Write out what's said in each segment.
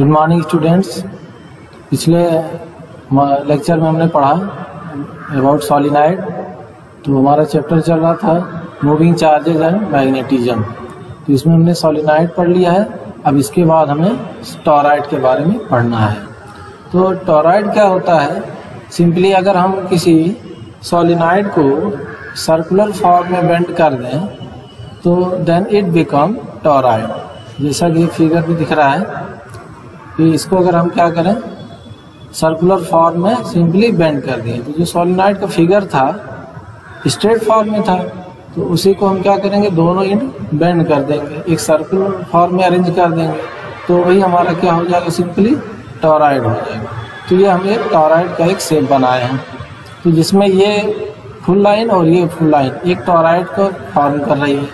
Good morning students. पिछले lecture में हमने पढ़ा अबाउट सॉलिनॉइड, तो हमारा चैप्टर चल रहा था मूविंग चार्जेज एंड मैग्नेटिज्म। तो इसमें हमने सॉलिनॉइड पढ़ लिया है। अब इसके बाद हमें टॉरॉइड के बारे में पढ़ना है। तो टॉरॉइड क्या होता है? सिंपली अगर हम किसी सॉलिनॉइड को सर्कुलर फॉर्म में बेंड कर दें तो देन इट बिकम टॉरॉइड। जैसा कि फिगर में दिख रहा है कि इसको अगर हम क्या करें, सर्कुलर फॉर्म में सिंपली बेंड कर दिए, तो जो सॉलिनॉइड का फिगर था स्ट्रेट फॉर्म में था, तो उसी को हम क्या करेंगे, दोनों एंड बेंड कर देंगे, एक सर्कुलर फॉर्म में अरेंज कर देंगे, तो वही हमारा क्या हो जाएगा, सिंपली टॉरॉइड हो जाएगा। तो ये हम एक टॉरॉइड का एक शेप बनाए हैं, तो जिसमें ये फुल लाइन और ये फुल लाइन एक टॉरॉइड को फॉर्म कर रही है।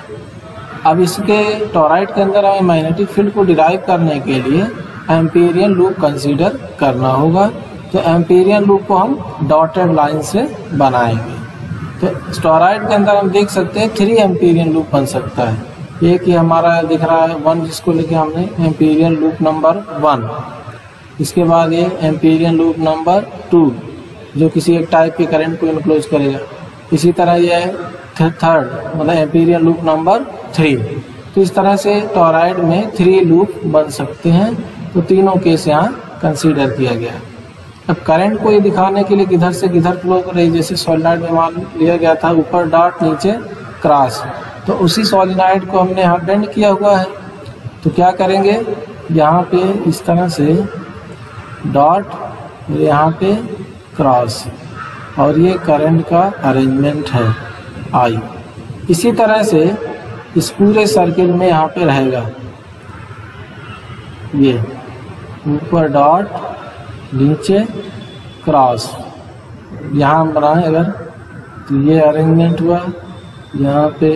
अब इसके टॉरॉइड के अंदर हमें मैग्नेटिक फील्ड को डिराइव करने के लिए एम्पीरियन लूप कंसीडर करना होगा। तो एम्पीरियन लूप को हम डॉटेड लाइन से बनाएंगे। तो टॉरॉइड के अंदर हम देख सकते हैं 3 एम्पीरियन लूप बन सकता है। एक ही हमारा दिख रहा है 1, जिसको लिखे हमने एम्पीरियन लूप नंबर 1। इसके बाद ये एम्पीरियन लूप नंबर 2 जो किसी एक टाइप के करंट को इनक्लोज करेगा। इसी तरह ये थर्ड मतलब एम्पीरियन लूप नंबर 3। तो इस तरह से टॉरॉइड में 3 लूप बन सकते हैं। तो तीनों केस यहाँ कंसीडर किया गया। अब करंट को ये दिखाने के लिए किधर से किधर फ्लो कर रही, जैसे सॉलिनॉइड में मान लिया गया था ऊपर डॉट नीचे क्रॉस, तो उसी सॉलिनॉइड को हमने यहाँ बेंड किया हुआ है। तो क्या करेंगे, यहाँ पे इस तरह से डॉट और यहाँ पे क्रॉस, और ये करंट का अरेंजमेंट है आई। इसी तरह से इस पूरे सर्किल में यहाँ पे रहेगा, ये ऊपर डॉट नीचे क्रॉस, यहाँ बना है अगर, तो ये अरेंजमेंट हुआ, यहाँ पे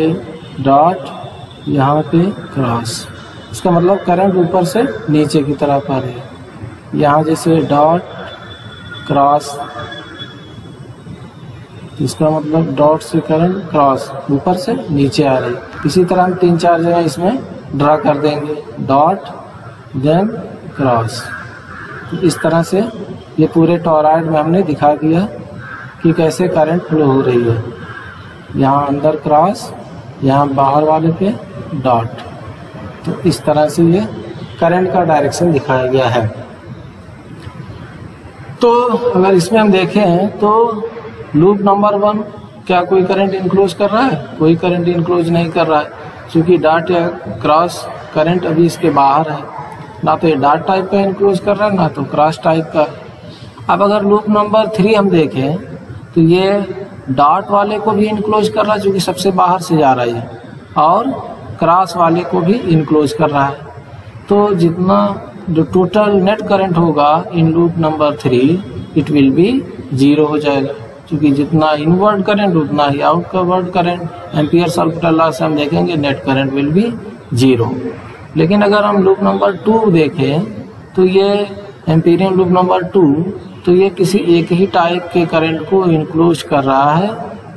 डॉट यहाँ पे क्रॉस। इसका मतलब करंट ऊपर से नीचे की तरफ आ रही है। यहाँ जैसे डॉट क्रॉस, इसका मतलब डॉट से करंट क्रॉस ऊपर से नीचे आ रही। इसी तरह हम 3-4 जगह इसमें ड्रा कर देंगे, डॉट देन क्रॉस। तो इस तरह से ये पूरे टॉरॉइड में हमने दिखा दिया कि कैसे करंट फ्लो हो रही है। यहाँ अंदर क्रॉस, यहाँ बाहर वाले पे डॉट। तो इस तरह से ये करंट का डायरेक्शन दिखाया गया है। तो अगर इसमें हम देखें तो लूप नंबर 1 क्या कोई करंट इनक्लोज कर रहा है? कोई करंट इनक्लोज नहीं कर रहा है, क्योंकि डॉट या क्रॉस करंट अभी इसके बाहर है। ना तो ये डॉट टाइप का इनक्लोज कर रहा है, ना तो क्रॉस टाइप का। अब अगर लूप नंबर 3 हम देखें तो ये डॉट वाले को भी इनक्लोज कर रहा है, जो कि सबसे बाहर से जा रही है, और क्रॉस वाले को भी इनक्लोज कर रहा है। तो जितना जो टोटल नेट करंट होगा in loop number 3 it will be 0 हो जाएगा, क्योंकि जितना इनवर्ड करंट उतना ही outward current. Ampere circular law से हम देखेंगे नेट करंट विल बी 0। लेकिन अगर हम लूप नंबर 2 देखें तो ये एम्पीरियन लूप नंबर 2, तो ये किसी एक ही टाइप के करंट को इनक्लोज कर रहा है,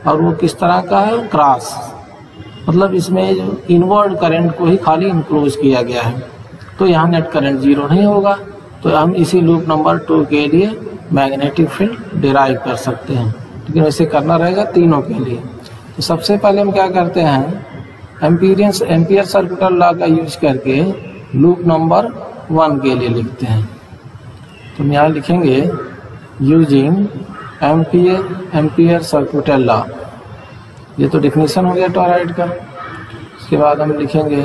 और वो किस तरह का है, क्रॉस। मतलब इसमें जो इनवर्ड करंट को ही खाली इनक्लोज किया गया है। तो यहाँ नेट करंट 0 नहीं होगा। तो हम इसी लूप नंबर 2 के लिए मैग्नेटिक फील्ड डिराइव कर सकते हैं, लेकिन वैसे करना रहेगा तीनों के लिए। तो सबसे पहले हम क्या करते हैं, एम्पियर सर्कुलर लॉ का यूज करके लूप नंबर 1 के लिए लिखते हैं। तो हम यहाँ लिखेंगे यूजिंग एम्पियर सर्कुलर लॉ। ये तो डेफिनेशन हो गया टॉरॉइड का। उसके बाद हम लिखेंगे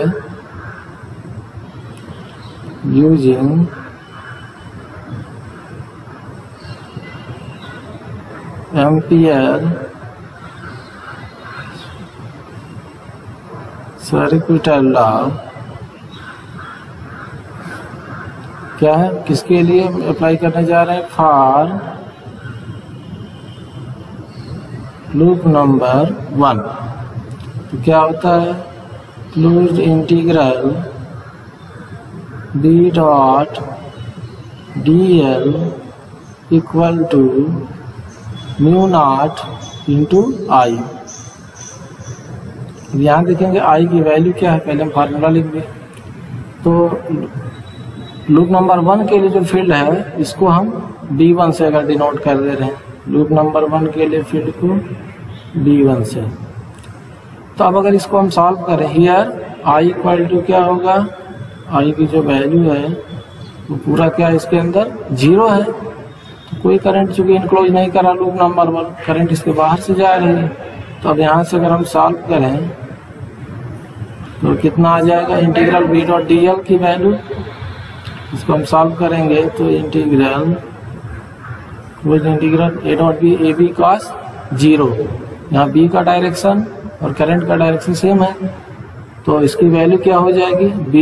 यूजिंग एम्पियर सर्कुलर लॉ क्या है, किसके लिए अप्लाई करने जा रहे हैं, फॉर लूप नंबर 1। तो क्या होता है, closed integral d dot dl equal to mu naught into I. यहाँ देखेंगे आई की वैल्यू क्या है, पहले हम फार्मूला लिख दें। तो लूप नंबर 1 के लिए जो फील्ड है इसको हम B1 से अगर डिनोट कर दे रहे हैं, लूप नंबर 1 के लिए फील्ड को B1 से। तो अब अगर इसको हम सॉल्व करें, हियर I इक्वल टू क्या होगा, I की जो वैल्यू है वो पूरा क्या इसके अंदर 0 है। तो कोई करंट चूँकि इनक्लोज नहीं करा लूप नंबर 1, करंट इसके बाहर से जा रही है। तो अब यहाँ से अगर हम सॉल्व करें तो कितना आ जाएगा, इंटीग्रल B डॉट DL की वैल्यू, इसको हम सॉल्व करेंगे तो integral A dot B AB cos 0, यहाँ B का डायरेक्शन और करंट का डायरेक्शन सेम है, तो इसकी वैल्यू क्या हो जाएगी, B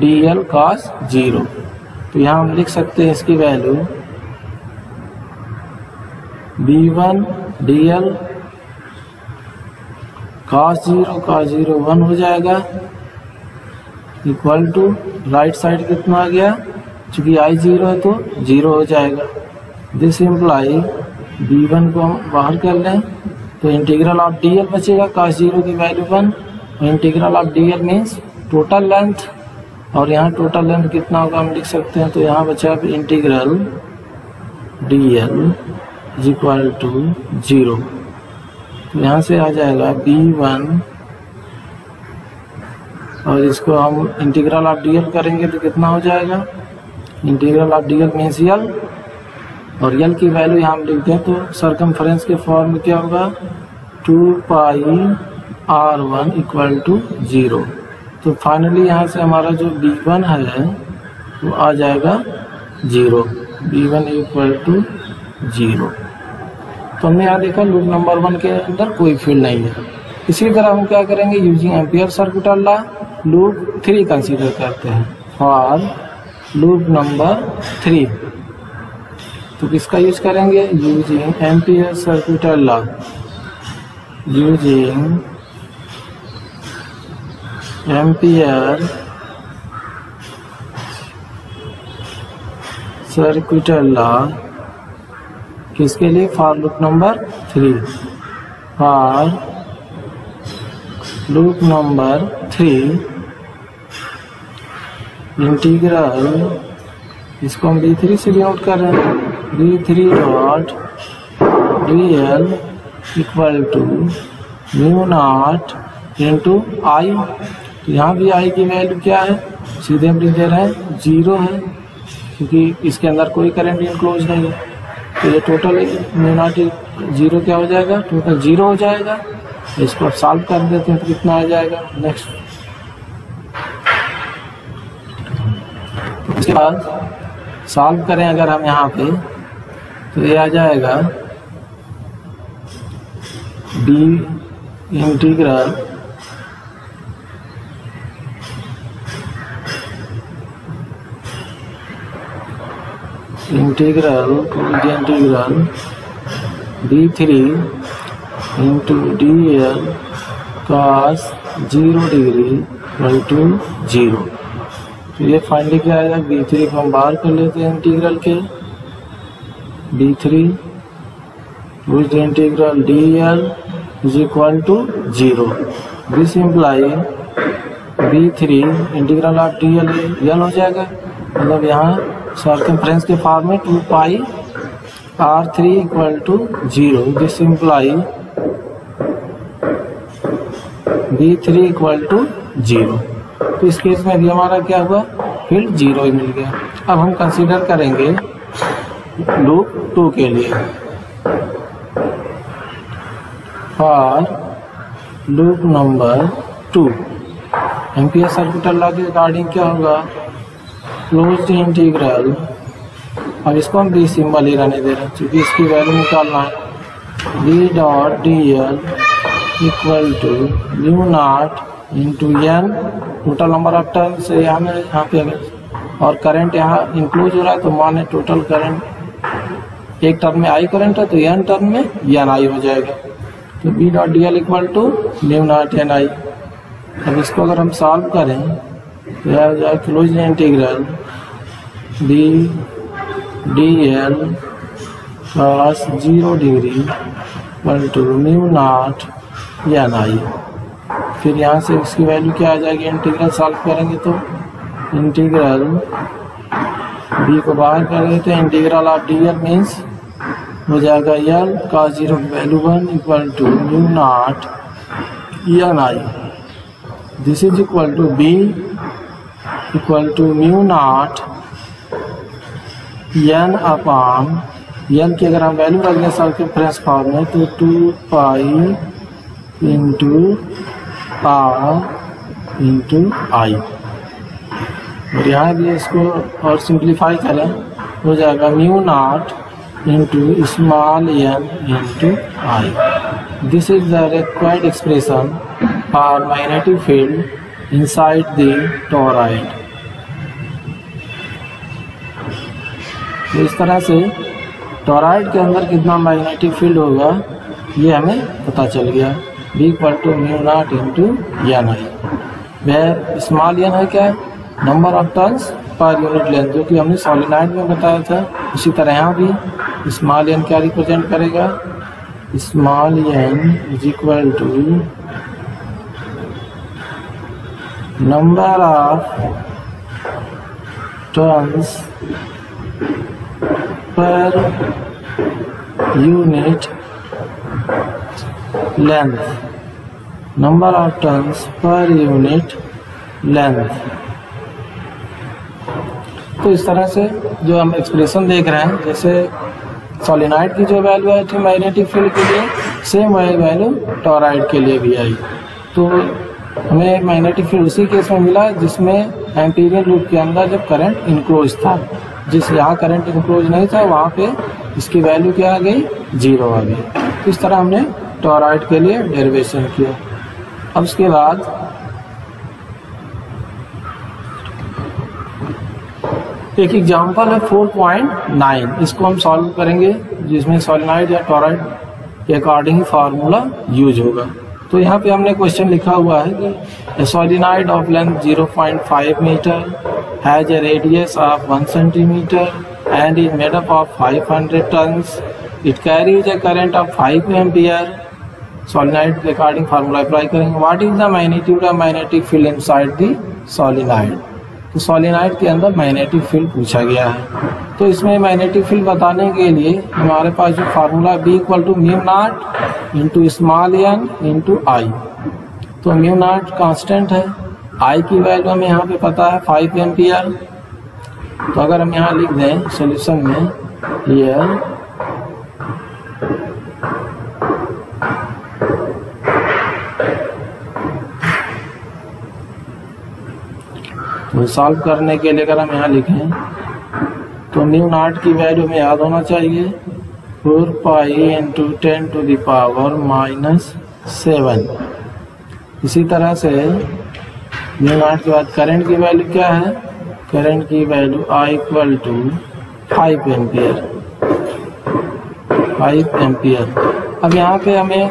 DL cos 0। तो यहाँ हम लिख सकते हैं इसकी वैल्यू B1 DL cos 0 1 हो जाएगा, इक्वल टू राइट साइड कितना आ गया, चूँकि I 0 है तो 0 हो जाएगा। दिस इम्प्लाई B1 को हम बाहर कर लें तो इंटीग्रल ऑफ DL बचेगा, cos 0 की वैल्यू 1, और integral of DL means total length, और यहाँ टोटल लेंथ कितना होगा हम लिख सकते हैं। तो यहाँ बचा integral DL is equal to 0। तो यहाँ से आ जाएगा B1, और इसको हम इंटीग्रल ऑफ DL करेंगे तो कितना हो जाएगा, integral of DL means L, और L की वैल्यू यहाँ हम लिखते हैं तो सर्कमफ्रेंस के फॉर्म में क्या होगा, 2 पाई R1 इक्वल टू 0। तो फाइनली यहाँ से हमारा जो B1 है वो आ जाएगा 0, B1 इक्वल टू 0। तो हमने यहाँ देखा लूप नंबर 1 के अंदर कोई फील्ड नहीं है। इसी तरह हम क्या करेंगे, using ampere circuital law loop 3 consider करते हैं। फॉर लूप नंबर 3 तो किसका यूज करेंगे, using ampere circuital law, using ampere circuital law, किसके लिए, for loop number 3, for loop number 3 integral, इसको हम B3 से डिनोट कर रहे हैं, B3 dot DL equal to mu naught into I। तो यहाँ भी I की वैल्यू क्या है, सीधे हम लिख दे रहे हैं 0 है, क्योंकि इसके अंदर कोई करंट इनक्लोज नहीं है। तो ये टोटल म्यू नॉट 0 क्या हो जाएगा, टोटल 0 हो जाएगा। इसको आप सॉल्व कर देते हैं तो कितना आ जाएगा, नेक्स्ट उसके बाद सॉल्व करें अगर हम यहाँ पे तो ये आ जाएगा B integral B3 into DL cos 0 degree equal to 0। तो ये फाइनली क्या आएगा, B3 को हम बाहर कर लेते हैं इंटीग्रल के, B3 with integral DL is equal to 0। This imply B3 integral of DL L हो जाएगा, मतलब यहाँ सर्कमफ्रेंस के फॉर्म में 2 pi R3 equal to 0। This imply B3 equal to 0। तो इस केस में भी हमारा क्या हुआ, फील्ड 0 ही मिल गया। अब हम कंसीडर करेंगे लूप 2 के लिए, for loop number 2 ampere circuital law के अकॉर्डिंग क्या होगा, क्लोज्ड इंटीग्रल, अब इसको हम B सिंबल ही रहने दे रहे हैं क्योंकि इसकी वैल्यू निकालना है, B dot DL equal to mu naught into N, total number of turn से यहाँ पे अगर, और करंट यहाँ इंक्लूज हो रहा है तो माने टोटल करंट, एक टर्म में I करंट है तो N टर्म में NI हो जाएगा। तो B dot DL equal to mu naught NI। अब इसको अगर हम सॉल्व करें तो यह हो जाए close integral B DL cos 0 degree equal to mu naught NI। फिर यहाँ से इसकी वैल्यू क्या आ जाएगी, इंटीग्रल सॉल्व करेंगे तो इंटीग्रल बी को बाहर कर देते हैं, integral of D L means हो जाएगा यल का 0 value 1 equal to mu naught N I, this is equal to B equal to mu naught N upon N की अगर हम वैल्यू रख दें सर्कमफ्रेंस फॉर्म में तो 2 pi into R into I, और यहाँ भी इसको और सिंप्लीफाई करें हो जाएगा mu naught into small N into I. This is the required expression for magnetic field inside the toroid. तो इस तरह से टोरॉइड के अंदर कितना मैग्नेटिक फील्ड होगा ये हमें पता चल गया। B equal to mu naught into n I, वह स्मॉल एन है क्या, number of turns per unit length, जो कि हमने सॉलिनॉइड में बताया था। उसी तरह यहाँ भी स्मॉल एन क्या रिप्रेजेंट करेगा, small N is equal to number of turns per unit length, number of turns per unit length. तो इस तरह से जो हम एक्सप्रेशन देख रहे हैं, जैसे सॉलिनॉइड की जो वैल्यू आई थी मैग्नेटिक फील्ड के लिए, सेम वैल्यू टोरॉइड के लिए भी आई। तो हमें मैग्नेटिक फील्ड उसी केस में मिला जिसमें एम्पीरियल लूप के अंदर जब करंट इनक्लोज था, जिस यहाँ करंट इनक्लोज नहीं था वहाँ पे इसकी वैल्यू क्या आ गई, 0 आ गई। इस तरह हमने टोरॉइड के लिए डेरिवेशन किया। अब उसके बाद एक एग्जांपल है 4.9, इसको हम सॉल्व करेंगे, जिसमें सॉलिनॉइड या टोरॉइड के अकॉर्डिंग ही फार्मूला यूज होगा। तो यहाँ पे हमने क्वेश्चन लिखा हुआ है कि solenoid of length 0.5 metre has a radius of 1 centimetre and is made up of 500 turns, it carries a current of 5 ampere. Solenoid के अकॉर्डिंग फार्मूला अप्लाई करेंगे। What is the magnitude of magnetic field inside the solenoid. तो solenoid के अंदर magnetic field पूछा गया है। तो इसमें मैग्नेटिक फील्ड बताने के लिए हमारे पास जो formula B equal to mu naught into small N into I. तो म्यू नॉट कांस्टेंट है, आई की वैल्यू हमें यहाँ पे पता है 5 एम्पियर। तो अगर हम यहाँ लिख दें सोल्यूशन में हियर तो सॉल्व करने के लिए अगर हम यहाँ लिखें तो म्यू नॉट की वैल्यू में याद होना चाहिए 4 pi into 10 to the power -7। इसी तरह से म्यू नॉट के बाद करंट की वैल्यू क्या है, करंट की value I equal to 5 ampere. अब यहाँ पे हमें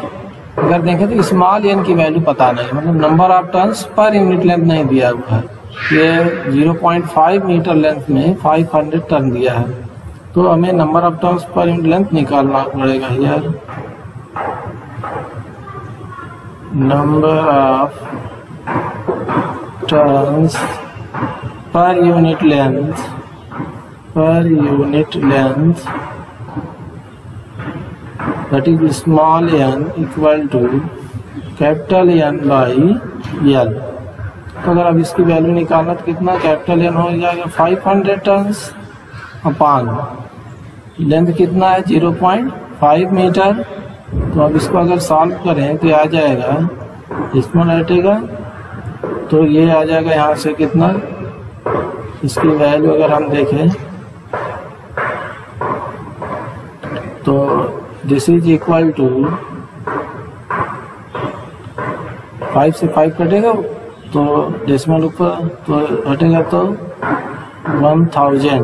अगर देखें तो स्मॉल एन की वैल्यू पता नहीं, मतलब number of turns per unit length नहीं दिया हुआ है। ये 0.5 मीटर लेंथ में 500 टर्न दिया है, तो हमें number of turns per unit length निकालना पड़ेगा। यार number of turns per unit length that is small n equal to capital N by L। तो अगर अब इसकी वैल्यू निकालना तो कितना कैपिटल N हो जाएगा 500 टर्न्स अपान लेंथ कितना है 0.5 मीटर। तो अब इसको अगर सॉल्व करें तो आ जाएगा, इसमें हटेगा तो ये आ जाएगा यहाँ से कितना, इसकी वैल्यू अगर हम देखें तो दिस इज इक्वल टू 5 से 5 कटेगा तो डेसिमल ऊपर तो हटेगा तो 1000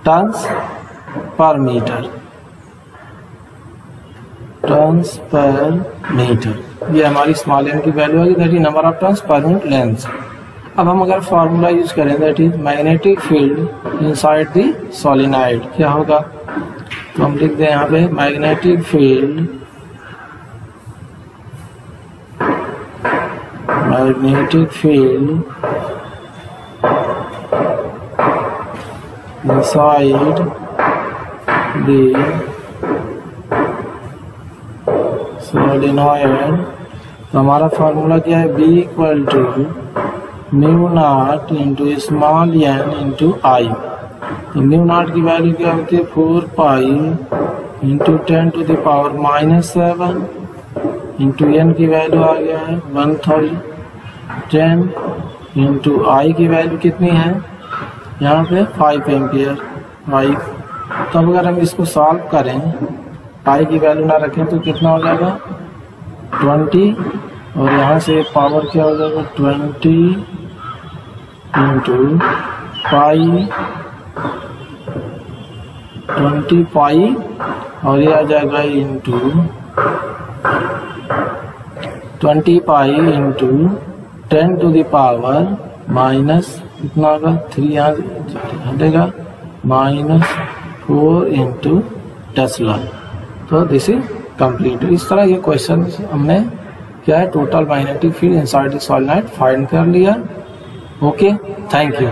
टन्स पर मीटर। ये हमारी स्मॉल एन की वैल्यू होगी, that is number of turns per unit length. अब हम अगर फार्मूला यूज करें that is magnetic field inside the solenoid, क्या होगा, तो हम लिख दें यहाँ पे magnetic field inside the solenoid। तो हमारा फार्मूला क्या है, B equal to mu naught into small n into I. तो म्यू नॉट की वैल्यू क्या होती है, 4 pi into 10 to the power -7 into n की वैल्यू आ गया है 1010 इंटू आई की वैल्यू कितनी है यहाँ पे 5 एम्पियर 5। तब अगर हम इसको सॉल्व करें, आई की वैल्यू ना रखें तो कितना हो जाएगा 20, और यहाँ से पावर क्या हो जाएगा 20 इंटू पाई 20 पाई, और ये आ जाएगा into 20 pi into 10 to the power minus कितना होगा 3 यहाँ हटेगा -4 इंटू टेस्ला। तो दिस इज कंप्लीट। इस तरह ये क्वेश्चन हमने क्या है, total magnetic field inside the solenoid find कर लिया। Okay, thank you.